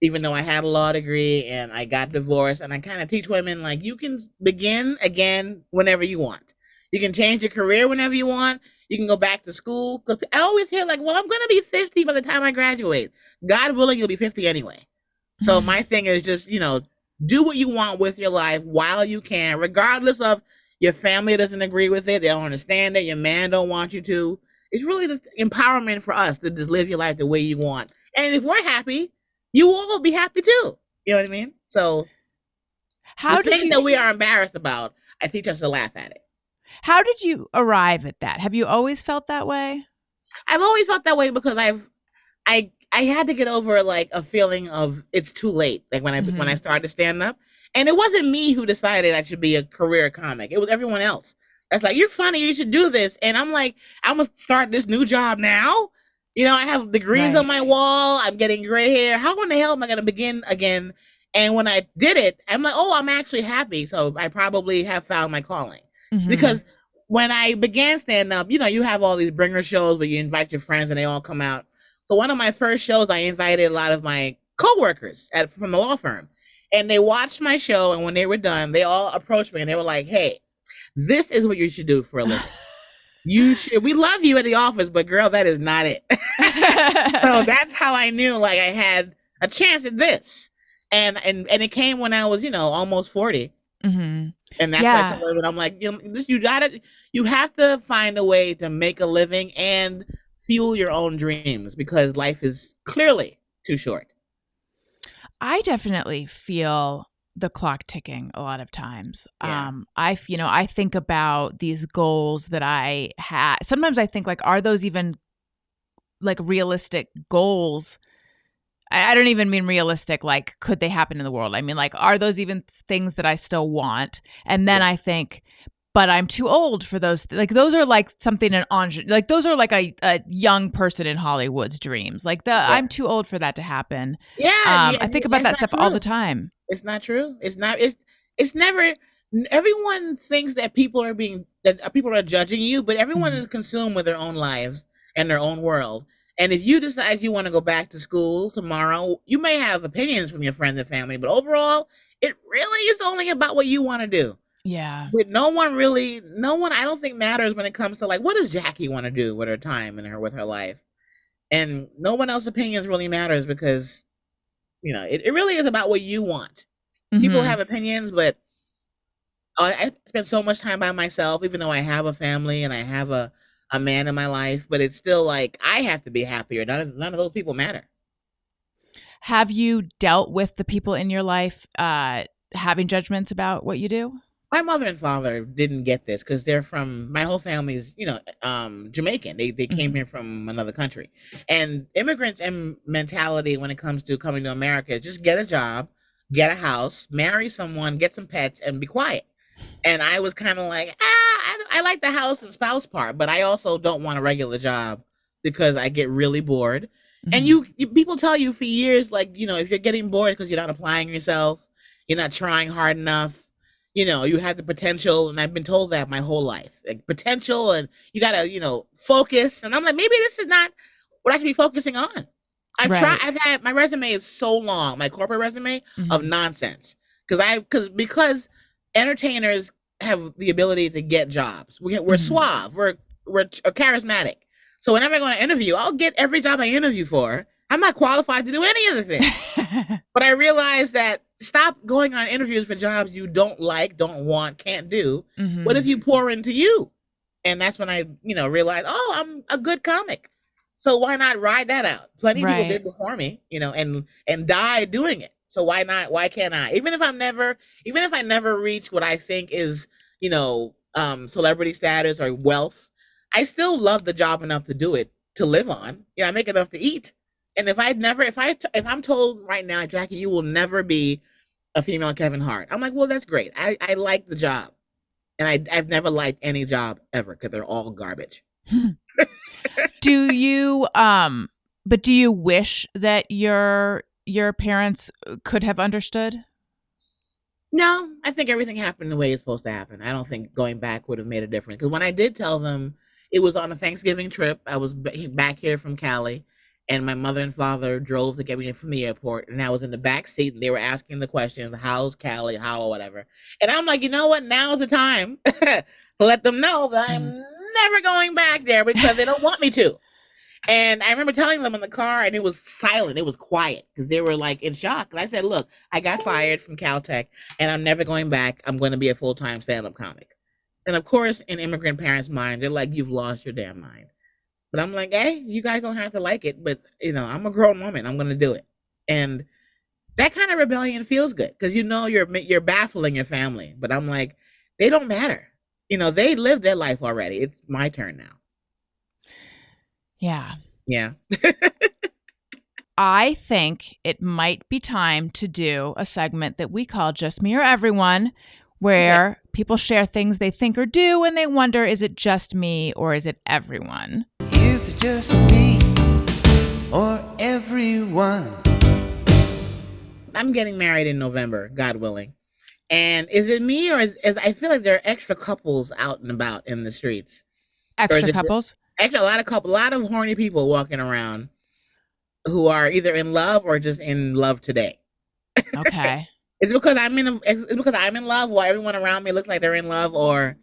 Even though I had a law degree and I got divorced, and I kind of teach women like you can begin again whenever you want. You can change your career whenever you want. You can go back to school. Because I always hear like, well, I'm going to be 50 by the time I graduate. God willing, you'll be 50 anyway. So my thing is just, do what you want with your life while you can, regardless of your family doesn't agree with it. They don't understand it. Your man don't want you to. It's really just empowerment for us to just live your life the way you want. And if we're happy, you will be happy too. You know what I mean? So the thing that we are embarrassed about, I teach us to laugh at it.
How did you arrive at that? Have you always felt that way?
I've always felt that way because I had to get over like a feeling of it's too late. Like when I started stand up, and it wasn't me who decided I should be a career comic. It was everyone else. That's like, you're funny, you should do this. And I'm like, I'm gonna start this new job now. I have degrees on my wall. I'm getting gray hair. How in the hell am I going to begin again? And when I did it, I'm like, oh, I'm actually happy. So I probably have found my calling. Because when I began stand up, you have all these bringer shows where you invite your friends and they all come out. So one of my first shows, I invited a lot of my coworkers from the law firm. And they watched my show. And when they were done, they all approached me and they were like, hey, this is what you should do for a living. We love you at the office, but girl, that is not it. So that's how I knew like I had a chance at this. And it came when I was, almost 40. And that's why I told her, I'm like, you have to find a way to make a living and fuel your own dreams because life is clearly too short.
I definitely feel the clock ticking a lot of times.
Yeah.
I think about these goals that I had. Sometimes I think like, are those even like realistic goals? I don't even mean realistic, like, could they happen in the world? I mean, like, are those even things that I still want? And then I think, but I'm too old for those. Like, those are like something like those are like a young person in Hollywood's dreams. Like I'm too old for that to happen.
Yeah.
I think about that stuff all the time.
It's not true. It's not. It's never. Everyone thinks that people are judging you, but everyone is consumed with their own lives and their own world. And if you decide you want to go back to school tomorrow, you may have opinions from your friends and family, but overall, it really is only about what you want to do.
Yeah.
But no one I don't think matters when it comes to like, what does Jackie want to do with her time and with her life? And no one else's opinions really matters because, it really is about what you want. People have opinions, but I spend so much time by myself, even though I have a family and I have a man in my life, but it's still like, I have to be happier. None of those people matter.
Have you dealt with the people in your life having judgments about what you do?
My mother and father didn't get this because they're from, my whole family's, Jamaican. They came
Mhm.
here from another country. And immigrants and mentality when it comes to coming to America is just get a job, get a house, marry someone, get some pets, and be quiet. And I was kind of like, I like the house and spouse part, but I also don't want a regular job because I get really bored. And
Mhm.
people tell you for years, like, if you're getting bored because you're not applying yourself, you're not trying hard enough, you have the potential. And I've been told that my whole life, like potential, and you gotta, focus. And I'm like, maybe this is not what I should be focusing on.
Right.
I've had, my resume is so long, my corporate resume of
Mhm.
nonsense. Because entertainers have the ability to get jobs. We're
Mhm.
suave. We're charismatic. So whenever I go to interview, I'll get every job I interview for. I'm not qualified to do any of the things. But I realized that stop going on interviews for jobs you don't like, don't want, can't do. What if
Mhm.
you pour into you? And that's when I, realized, oh, I'm a good comic. So why not ride that out? Plenty of people did
Right.
before me, and died doing it. So why not? Why can't I? Even if I never reach what I think is, celebrity status or wealth, I still love the job enough to do it, to live on. I make enough to eat. And if I'm told right now, Jackie, you will never be a female Kevin Hart, I'm like, well, that's great. I like the job, and I've never liked any job ever because they're all garbage.
Do you but do you wish that your parents could have understood?
No, I think everything happened the way it's supposed to happen. I don't think going back would have made a difference. Because when I did tell them, it was on a Thanksgiving trip. I was back here from Cali, and my mother and father drove to get me from the airport, and I was in the back seat, and they were asking the questions, "How's Cali? How or whatever?" And I'm like, you know what? Now's the time to let them know that I'm
Mhm.
never going back there because they don't want me to. And I remember telling them in the car, and it was silent. It was quiet because they were like in shock. And I said, "Look, I got fired from Caltech, and I'm never going back. I'm going to be a full time stand up comic." And of course, in immigrant parents' mind, they're like, "You've lost your damn mind." But I'm like, "Hey, you guys don't have to like it, but I'm a grown woman. I'm going to do it." And that kind of rebellion feels good because you're baffling your family. But I'm like, they don't matter. They live their life already. It's my turn now.
Yeah.
Yeah.
I think it might be time to do a segment that we call Just Me or Everyone,
Okay.
where people share things they think or do and they wonder, is it just me or is it everyone?
Is it just me or everyone?
I'm getting married in November, God willing. And is it me, or is I feel like there are extra couples out and about in the streets, or is
Extra
it
couples?
actually a lot of horny people walking around who are either in love or just in love today?
Okay.
It's because I'm in love, while everyone around me looks like they're in love, or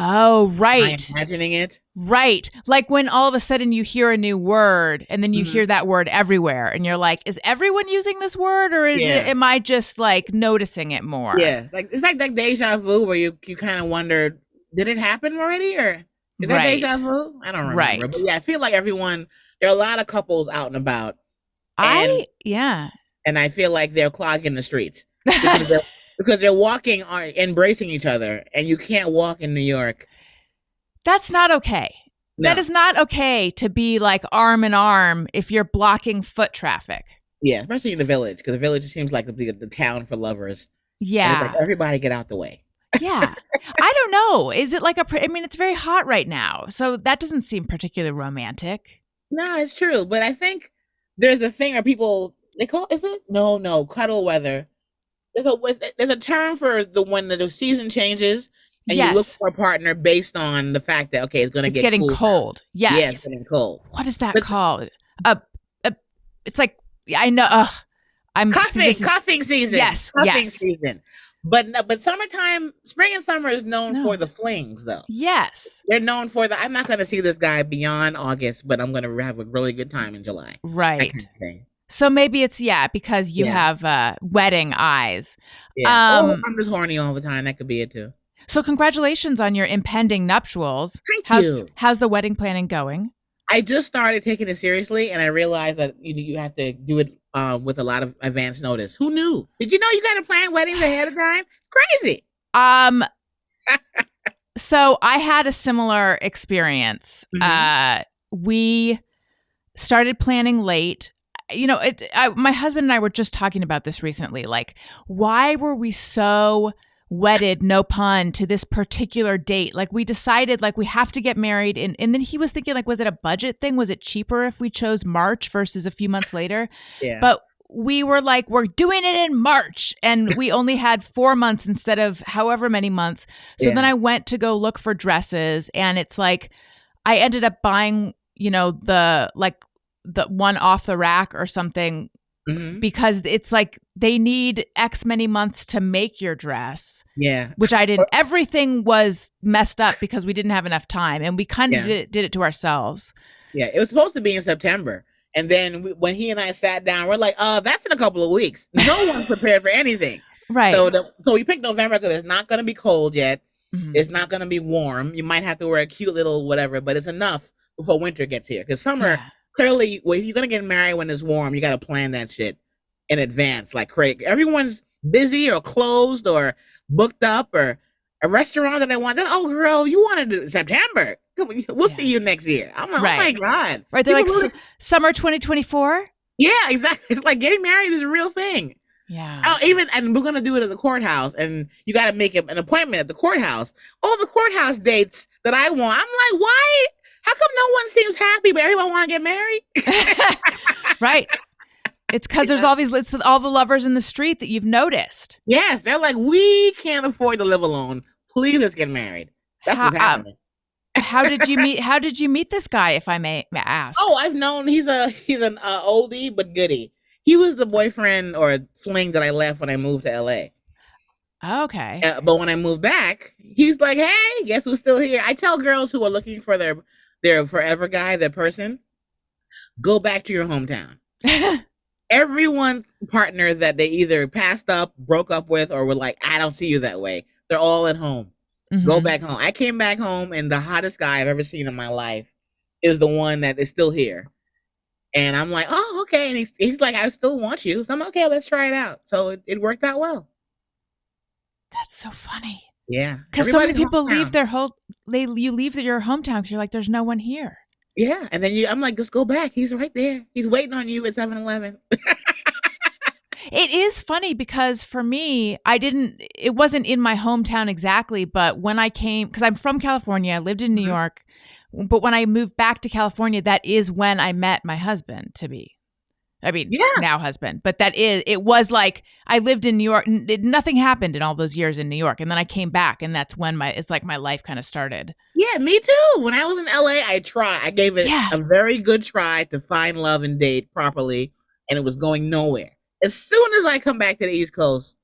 Oh,
am I
right.
imagining it?
Right. Like when all of a sudden you hear a new word and then you
Hmm.
hear that word everywhere and you're like, is everyone using this word or
Yeah,
am I just like noticing it more?
yeah. Like it's like that deja vu where you kind of wonder, did it happen already, or is that deja
Right.
vu? I don't remember, but
Right.
yeah, I feel like everyone. There are a lot of couples out and about, and
Yeah.
I feel like they're clogging the streets because they're walking or embracing each other, and you can't walk in New York.
That's not okay. That
No,
is not okay to be like arm in arm if you're blocking foot traffic.
yeah, especially in the village, because the village seems like the town for lovers, and it's like
Yeah.
everybody get out the way.
Yeah. I don't know. Is it like I mean, it's very hot right now. So that doesn't seem particularly romantic.
No, it's true, but I think there's a thing where people they call is it no cuddle weather. There's a term for the when the season changes and you look
Yes.
for a partner based on the fact that okay, it's gonna
It's
get
getting
cool now.
cold.
Yeah, it's
Yes.
getting cold.
What is that
But
called? Uh, uh it's like I know I'm
cuffing,
this is
cuffing season,
yes,
cuffing
yes.
season. But no, but summertime, spring and summer is known for
No.
the flings, though.
Yes.
They're known for the. I'm not going to see this guy beyond August, but I'm going to have a really good time in July. That kind
Right.
of thing.
So maybe it's because you
Yeah,
have wedding eyes.
yeah. Oh,
Um
I'm just horny all the time. That could be it too.
so congratulations on your impending nuptials.
Thank
How's
you.
how's the wedding planning going?
I just started taking it seriously, and I realized that you have to do it with a lot of advance notice. Who knew? Did you know you got to plan weddings ahead of time? Crazy.
Um, so I had a similar experience. We started planning late. You know, my husband and I were just talking about this recently. Like, why were we so wedded, no pun, to this particular date? Like, we decided, like, we have to get married. And then he was thinking, like, was it a budget thing? Was it cheaper if we chose March versus a few months later?
Yeah.
But we were like, we're doing it in March. And we only had 4 months instead of however many months. So then I went to go look for dresses. And it's like, I ended up buying, you know, the one off the rack or something, because it's like they need X many months to make your dress.
Yeah.
Which I didn't. Everything was messed up because we didn't have enough time, and we kind of did it to ourselves. Yeah.
It was supposed to be in September. And then when he and I sat down, we're like, that's in a couple of weeks. No one's prepared for anything.
Right.
So we picked November because it's not going to be cold yet. It's not going to be warm. You might have to wear a cute little whatever, but it's enough before winter gets here. Because summer, clearly, well, if you're going to get married when it's warm, you got to plan that shit in advance. Like Craig, everyone's busy or closed or booked up, or a restaurant that I want. Oh, girl, you wanted it in September. We'll see you next year. I'm like, oh my God.
Right. They're like, summer 2024?
Yeah, exactly. It's like getting married is a real thing.
Yeah.
Oh, and we're going to do it at the courthouse, and you got to make an appointment at the courthouse. All the courthouse dates that I want. I'm like, why? How come no one seems happy, but everyone want to get married?
Right. It's because there's all the lovers in the street that you've noticed.
Yes. They're like, we can't afford to live alone. Please, let's get married. That's what's happening.
How did you meet this guy, if I may ask?
Oh, I've known he's an oldie but goodie. He was the boyfriend or fling that I left when I moved to LA.
Okay.
But when I moved back, he's like, hey, guess who's still here? I tell girls who are looking for their forever guy, their person, go back to your hometown. Everyone partner that they either passed up, broke up with, or were like, I don't see you that way, they're all at home. Go back home. I came back home, and the hottest guy I've ever seen in my life is the one that is still here. And I'm like, oh, okay. And he's like, I still want you. So I'm like, okay, let's try it out. So it worked out well.
That's so funny.
Yeah.
Because so many people leave their you leave your hometown because you're like, there's no one here.
Yeah. And then I'm like, just go back. He's right there. He's waiting on you at 7-Eleven.
It is funny because for me, it wasn't in my hometown exactly, but when I came, because I'm from California, I lived in New York, but when I moved back to California, that is when I met my husband now husband, but it was like, I lived in New York, nothing happened in all those years in New York. And then I came back, and that's when it's like my life kind of started.
Yeah, me too. When I was in LA, I gave it a very good try to find love and date properly, and it was going nowhere. As soon as I come back to the East Coast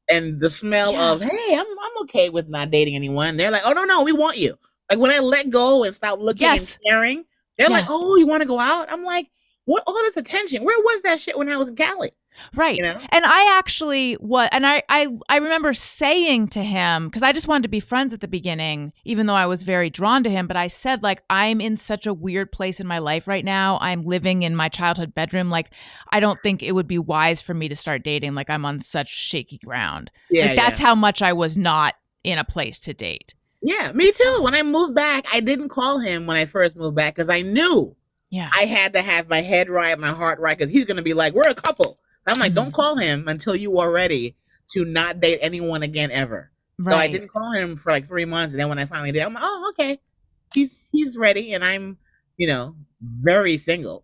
and the smell of, hey, I'm okay with not dating anyone, they're like, oh, no, we want you. Like when I let go and stop looking and staring, they're like, oh, you want to go out? I'm like, what? All this attention. Where was that shit when I was in Cali?
Right. You know? And I actually I remember saying to him, because I just wanted to be friends at the beginning, even though I was very drawn to him. But I said, like, I'm in such a weird place in my life right now. I'm living in my childhood bedroom. Like, I don't think it would be wise for me to start dating. Like, I'm on such shaky ground. Yeah, that's how much I was not in a place to date.
Yeah, me too. When I moved back, I didn't call him when I first moved back because I knew I had to have my head right, my heart right, because he's going to be like, we're a couple. So I'm like, don't call him until you are ready to not date anyone again ever. Right. So I didn't call him for like 3 months. And then when I finally did, I'm like, oh, okay. He's ready. And I'm, very single.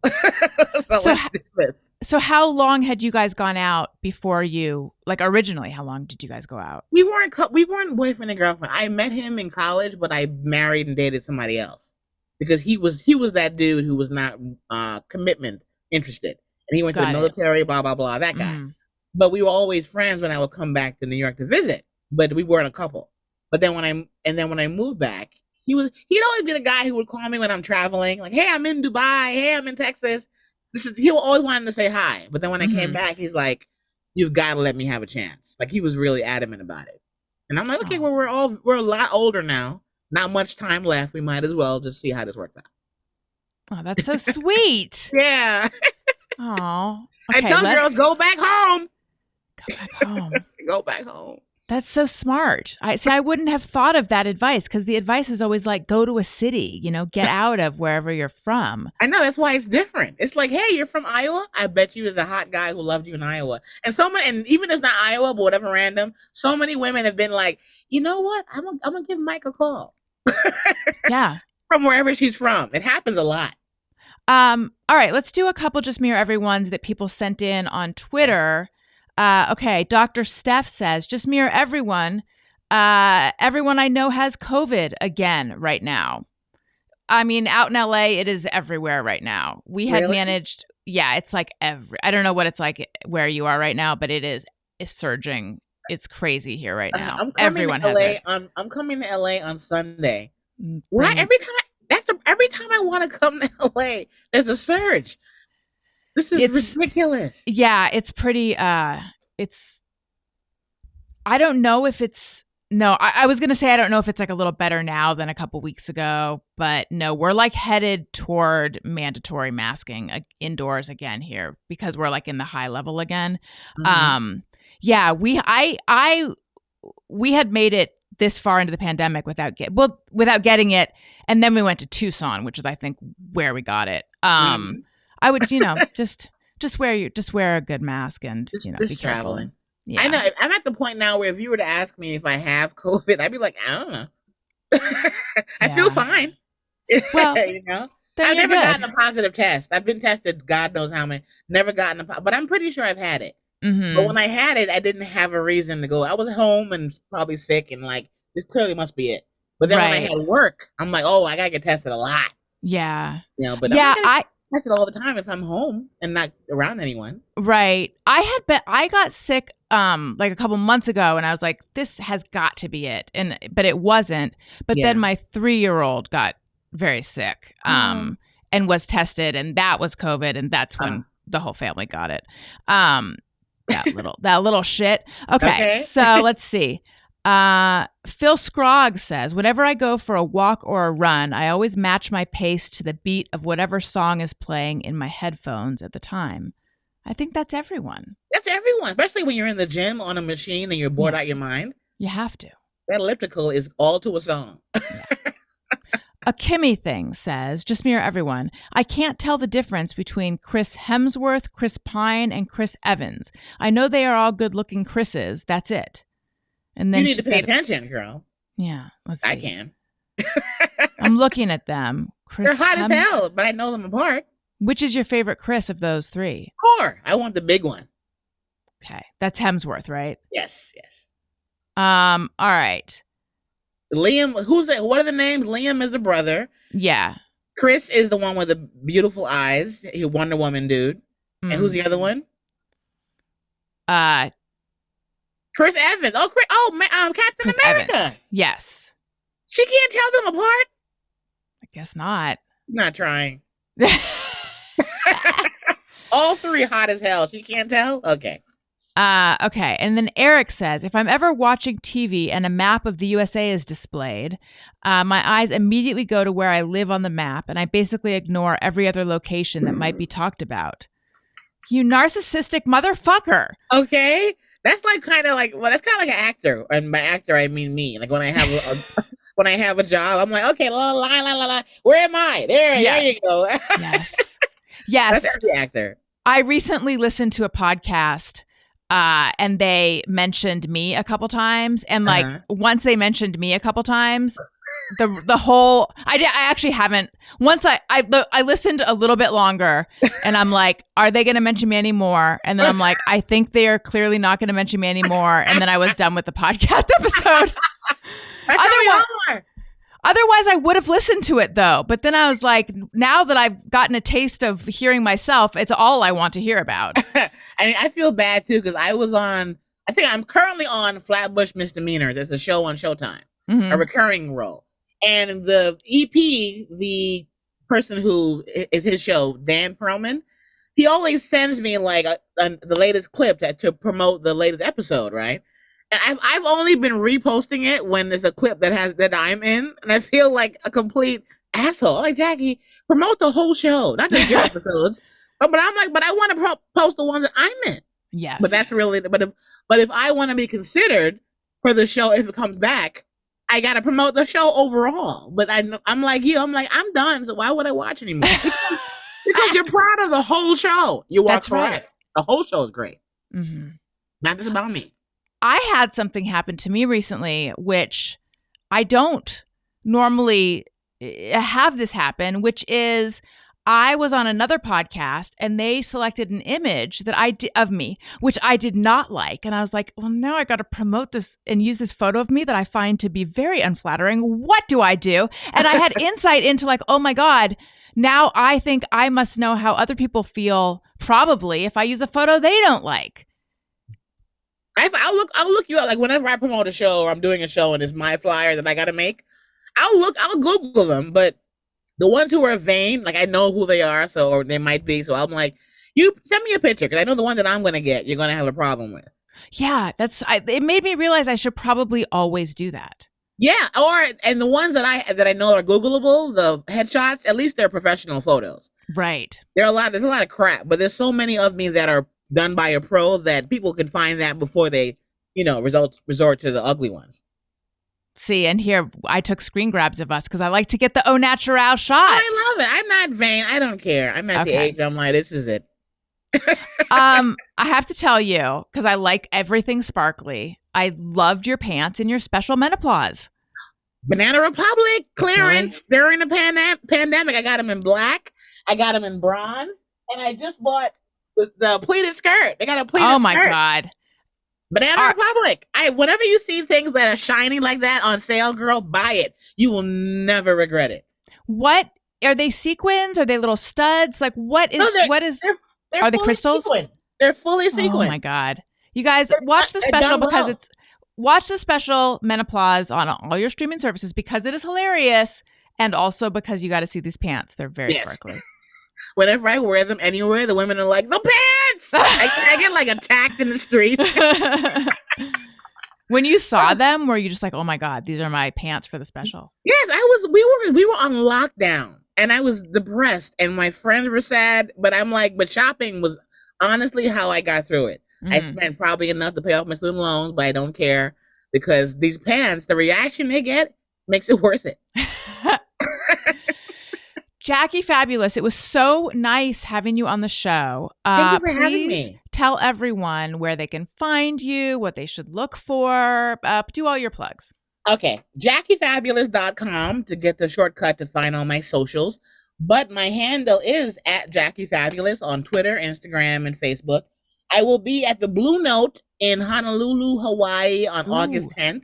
So how long had you guys gone out before originally, how long did you guys go out?
We weren't boyfriend and girlfriend. I met him in college, but I married and dated somebody else because he was that dude who was not commitment interested. And he went to the military, blah, blah, blah, that guy. But we were always friends when I would come back to New York to visit, but we weren't a couple. But then when I moved back, he'd always be the guy who would call me when I'm traveling, like, hey, I'm in Dubai, hey, I'm in Texas. He always wanted to say hi. But then when I came back, he's like, you've got to let me have a chance. Like, he was really adamant about it. And I'm like, okay, well, we're a lot older now. Not much time left. We might as well just see how this works out.
Oh, that's so sweet.
Yeah.
Oh,
okay, I tell girls, go back home.
Go back home.
Go back home.
That's so smart. I wouldn't have thought of that advice because the advice is always like, go to a city, get out of wherever you're from.
I know, that's why it's different. It's like, hey, you're from Iowa? I bet you there's a hot guy who loved you in Iowa. And and even if it's not Iowa, but whatever random, so many women have been like, you know what? I'm gonna give Mike a call.
Yeah.
From wherever she's from. It happens a lot.
All right, let's do a couple just mere everyone's that people sent in on Twitter. Okay, Dr. Steph says, just mere everyone. Everyone I know has COVID again right now. I mean, out in LA, it is everywhere right now. We had managed, it's like I don't know what it's like where you are right now, but it's surging. It's crazy here right now. Everyone has it.
I'm coming to LA on Sunday. Why every time I want to come to LA, there's a surge. This is ridiculous.
Yeah, it's pretty I don't know if it's I was going to say I don't know if it's like a little better now than a couple weeks ago, but no, we're like headed toward mandatory masking indoors again here because we're like in the high level again. Mm-hmm. Yeah, we had made it this far into the pandemic without getting it, and then we went to Tucson, which is I think where we got it. I would, just wear a good mask and be
traveling.
Careful. Yeah.
I know. I'm at the point now where if you were to ask me if I have COVID, I'd be like, I don't know. I feel fine.
Well,
I've never gotten a positive test. I've been tested, God knows how many. Never gotten but I'm pretty sure I've had it. Mm-hmm. But when I had it, I didn't have a reason to go. I was home and probably sick, and like this clearly must be it. But then when I had work, I'm like, oh, I gotta get tested a lot.
Yeah.
But I tested all the time if I'm home and not around anyone.
Right. I got sick like a couple months ago, and I was like, this has got to be it. But it wasn't. But then my 3-year-old got very sick and was tested, and that was COVID, and that's when the whole family got it. That little shit. Okay. So let's see. Phil Scroggs says, whenever I go for a walk or a run, I always match my pace to the beat of whatever song is playing in my headphones at the time. I think that's everyone.
That's everyone, especially when you're in the gym on a machine and you're bored out your mind.
You have to.
That elliptical is all to a song.
A Kimmy thing says, just mere everyone, I can't tell the difference between Chris Hemsworth, Chris Pine, and Chris Evans. I know they are all good-looking Chris's. That's it. And then
you need to pay attention, girl.
Yeah, let's see.
I can.
I'm looking at them.
They're hot as hell, but I know them apart.
Which is your favorite Chris of those three?
Core. I want the big one.
Okay, that's Hemsworth, right?
Yes.
All right.
Liam, who's that? What are the names? Liam is the brother.
Yeah.
Chris is the one with the beautiful eyes. He Wonder Woman dude. And who's the other one? Chris Evans. Captain
Chris
America.
Evans. Yes.
She can't tell them apart.
I guess not.
Not trying. All three hot as hell. She can't tell? Okay.
Okay. And then Eric says, if I'm ever watching TV and a map of the USA is displayed, my eyes immediately go to where I live on the map, and I basically ignore every other location that might be talked about. You narcissistic motherfucker.
Okay. That's like kind of like an actor. And by actor, I mean me. Like when I have a job, I'm like, okay, la la la la la. Where am I? There you go.
Yes.
That's every actor.
I recently listened to a podcast and they mentioned me a couple times. And like once they mentioned me a couple times, the whole I actually haven't. Once I listened a little bit longer, and I'm like, are they going to mention me anymore? And then I'm like, I think they are clearly not going to mention me anymore. And then I was done with the podcast episode. Otherwise, I would have listened to it though. But then I was like, now that I've gotten a taste of hearing myself, it's all I want to hear about.
And I feel bad too because I think I'm currently on Flatbush Misdemeanor. There's a show on Showtime, a recurring role. And the EP, the person who is his show, Dan Perlman, he always sends me like the latest clip to promote the latest episode, right? And I've only been reposting it when there's a clip that I'm in, and I feel like a complete asshole. Like, Jackie, promote the whole show, not just your episodes. But I'm like, but I want to post the ones that I'm in.
Yes.
But that's really, but if I want to be considered, for the show if it comes back. I got to promote the show overall. But I'm like you. I'm like, I'm done. So why would I watch anymore? Because you're proud of the whole show. You are
That's
correct.
right.
The whole show is great.
Mm-hmm.
Not just about me.
I had something happen to me recently, which I don't normally have this happen, which is I was on another podcast and they selected an image that of me, which I did not like. And I was like, well, now I got to promote this and use this photo of me that I find to be very unflattering. What do I do? And I had insight into like, oh my God, now I think I must know how other people feel probably if I use a photo they don't like.
I'll look you up. Like whenever I promote a show or I'm doing a show and it's my flyer that I got to make, I'll Google them. But the ones who are vain, like I know who they are, or they might be. So I'm like, you send me a picture because I know the one that I'm going to get, you're going to have a problem with.
Yeah, it made me realize I should probably always do that.
Yeah, and the ones that I know are Googleable, the headshots, at least they're professional photos.
Right.
There's a lot of crap, but there's so many of me that are done by a pro that people can find that before they, resort to the ugly ones.
See, and here I took screen grabs of us because I like to get the au natural shots.
I love it. I'm not vain. I don't care. I'm at the age I'm like, this is it.
I have to tell you, because I like everything sparkly, I loved your pants in your special Menoplause.
Banana Republic clearance during the pandemic. I got them in black. I got them in bronze. And I just bought the pleated skirt. They got a pleated skirt.
Oh, my God.
Banana Republic. Whenever you see things that are shiny like that on sale, girl, buy it. You will never regret it.
What are they? Sequins? Are they little studs? Like what is?
They're
are they crystals?
Sequined. They're fully sequined.
Oh my God! You guys watch the special because watch the special Menoplause on all your streaming services because it is hilarious, and also because you got to see these pants. They're very sparkly.
Whenever I wear them anywhere, the women are like, the pants! I get like attacked in the streets.
When you saw them, were you just like, oh my God, these are my pants for the special?
Yes, we were on lockdown and I was depressed and my friends were sad, but I'm like, but shopping was honestly how I got through it. Mm-hmm. I spent probably enough to pay off my student loans, but I don't care because these pants, the reaction they get makes it worth it.
Jackie Fabulous, it was so nice having you on the show.
Thank you for having me.
Tell everyone where they can find you, what they should look for. Do all your plugs.
Okay. JackieFabulous.com to get the shortcut to find all my socials. But my handle is at Jackie Fabulous on Twitter, Instagram, and Facebook. I will be at the Blue Note in Honolulu, Hawaii on August 10th.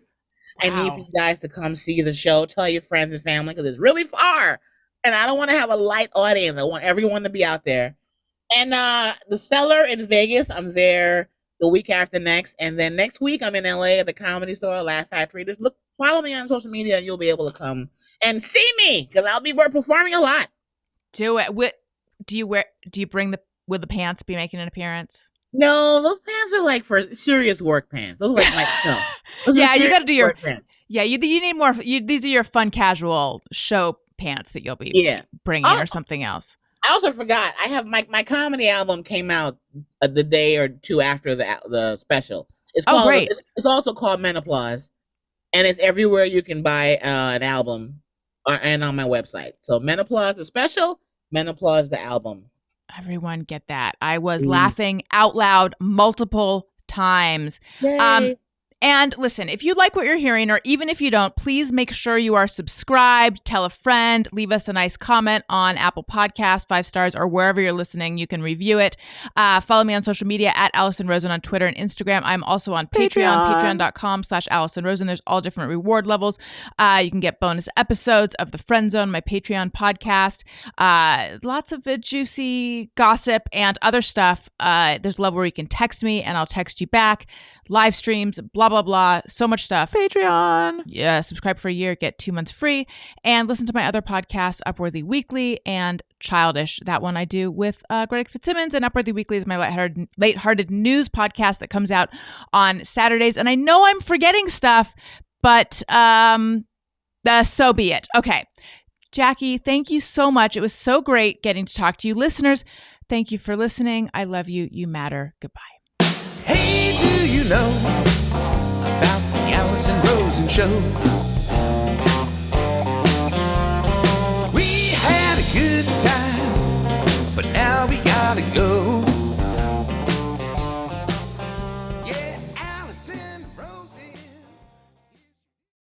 Wow. I need you guys to come see the show. Tell your friends and family because it's really far. And I don't want to have a light audience. I want everyone to be out there. And the Cellar in Vegas, I'm there the week after next. And then next week, I'm in LA at the Comedy Store, Laugh Factory. Just follow me on social media and you'll be able to come and see me because I'll be performing a lot.
Do it. Will the pants be making an appearance?
No, those pants are like for serious work pants. Those are like no.
Yeah, you got to do your pants. Yeah, you need more. These are your fun, casual show pants that you'll be bringing or something else.
I also forgot. I have my comedy album came out the day or two after the special. It's called,
great.
It's also called Menoplause, and it's everywhere you can buy an album and on my website. So Menoplause the special, Menoplause the album.
Everyone get that. I was laughing out loud multiple times.
Yay.
And listen, if you like what you're hearing, or even if you don't, please make sure you are subscribed, tell a friend, leave us a nice comment on Apple Podcasts, 5 stars, or wherever you're listening. You can review it. Follow me on social media at Alison Rosen on Twitter and Instagram. I'm also on Patreon, patreon.com/Alison Rosen. There's all different reward levels. You can get bonus episodes of The Friend Zone, my Patreon podcast. Lots of juicy gossip and other stuff. There's a level where you can text me and I'll text you back. Live streams, blah, blah, blah. So much stuff.
Patreon.
Yeah, subscribe for a year, get 2 months free. And listen to my other podcasts, Upworthy Weekly and Childish. That one I do with Greg Fitzsimmons. And Upworthy Weekly is my lighthearted news podcast that comes out on Saturdays. And I know I'm forgetting stuff, but so be it. Okay. Jackie, thank you so much. It was so great getting to talk to you. Listeners, thank you for listening. I love you. You matter. Goodbye.
Hey, do you know about the show.